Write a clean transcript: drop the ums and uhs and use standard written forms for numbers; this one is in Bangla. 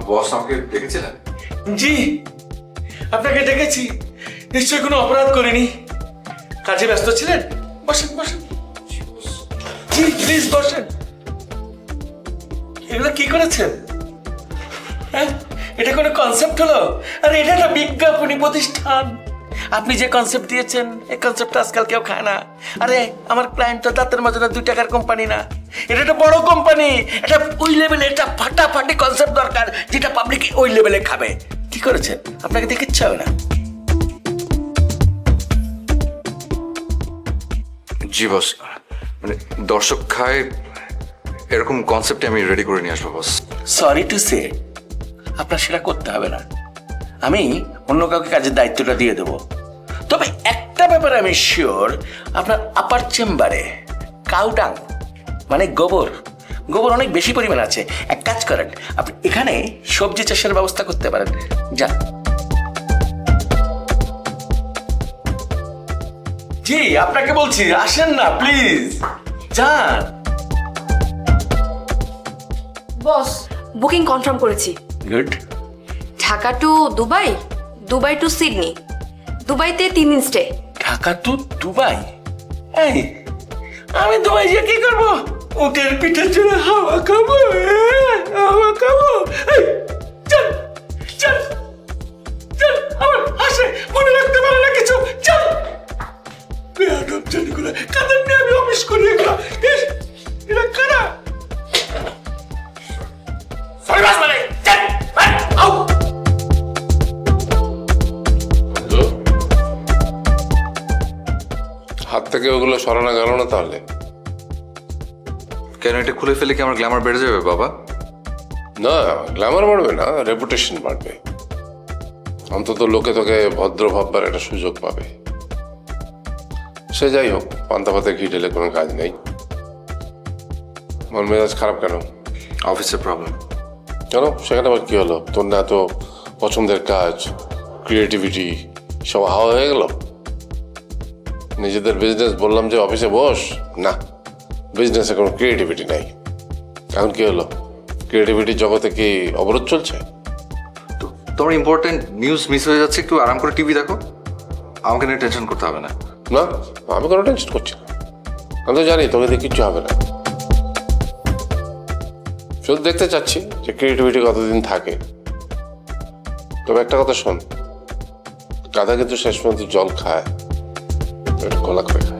বস আমাকে ডেকেছিলেন? জি, আপনাকে ডেকেছি। নিশ্চয়ই কোনো অপরাধ করিনি। কাজে ব্যস্ত ছিলেন? বসেন বসেন। জি প্লিজ বসেন। এগুলো কি করেছেন? হ্যাঁ, এটা কোনো কনসেপ্ট হলো? আরে এটা একটা বিজ্ঞাপনী প্রতিষ্ঠান। আপনি যে কনসেপ্ট দিয়েছেন এই কনসেপ্টটা আজকাল কেউ খায় না। আরে আমার ক্লায়েন্ট তো দাঁতের মাজনের 2 টাকার কোম্পানি না, এটা একটা বড় কোম্পানি। এটা ওই লেভেলে, এটা ফাটাফাটি কনসেপ্ট দরকার যেটা পাবলিক ওই লেভেলে খাবে। কি করেছেন? আপনাকে দেখে ইচ্ছা হবে না? জি বস, মানে দর্শক খায় এরকম কনসেপ্টে আমি রেডি করে নিয়ে আসবো বস। সরি টু সে, আপনার সেটা করতে হবে না। আমি অন্য কাউকে কাজের দায়িত্বটা দিয়ে দেবো। তবে একটা ব্যাপারে আমি শিওর, আপনার আপার চেম্বারে কাউডাং মানে গোবর অনেক বেশি পরিমাণ আছে। এক কাজ করেন, আপনি এখানে সবজি চাষের ব্যবস্থা করতে পারেন। যান। জি আপনাকে বলছি, আসেন না প্লিজ, যান। বস, বুকিং কনফার্ম করেছি। Good. Dhaka to Dubai, Dubai to Sydney, দুবাইতে 3 দিন স্টে। Dhaka to Dubai? এই আমি দুবাই গিয়ে কি করবো? উটের পিঠে চড়ে হাওয়া খাবো, হাওয়া খাবো। এই চল চল চল, আমার হাসে মনে রাখতে পারে না কিছু। চল বেয়াদব ছেলেগুলো, কাদের নিয়ে আমি অফিস করি এগুলো? এটা কারা? সরি বাস মানে চল আউ। হাত থেকে ওগুলো সরানো গেল না তাহলে? কেন, এটা খুলে ফেলে কি আমার গ্ল্যামার বেড়ে যাবে বাবা? না, গ্ল্যামার বাড়বে না, রেপুটেশন বাড়বে। অন্তত লোকে তোকে ভদ্র ভাববার একটা সুযোগ পাবে। সে যাই হোক, পান্তা পাতে ঘি ঢেলে কোনো কাজ নেই। মন মেজাজ খারাপ কেন? অফিসের প্রবলেম। কেন, সেখানে আবার কি হলো? তোর না তো পছন্দের কাজ, ক্রিয়েটিভিটি সব হাওয়া হয়ে গেল? নিজেদের বিজনেস বললাম যে অফিসে বস, না, বিজনেসে কোনো ক্রিয়েটিভিটি নাই। এখন কি হলো? ক্রিয়েটিভিটির জগতে কি অবরোধ চলছে? তো তোমার ইম্পর্টেন্ট নিউজ মিস হয়ে যাচ্ছে, একটু আরাম করে টিভি দেখো, আমাকে নিয়ে টেনশন করতে হবে না। না, আমি কোনো টেনশন করছি না। আমি তো জানি তোকে দিয়ে কিচ্ছু হবে না। শুধু দেখতে চাচ্ছি যে ক্রিয়েটিভিটি কতদিন থাকে। তবে একটা কথা শোন, গাধা কিন্তু শেষ পর্যন্ত জল খায়, একটু গলা করে খায়।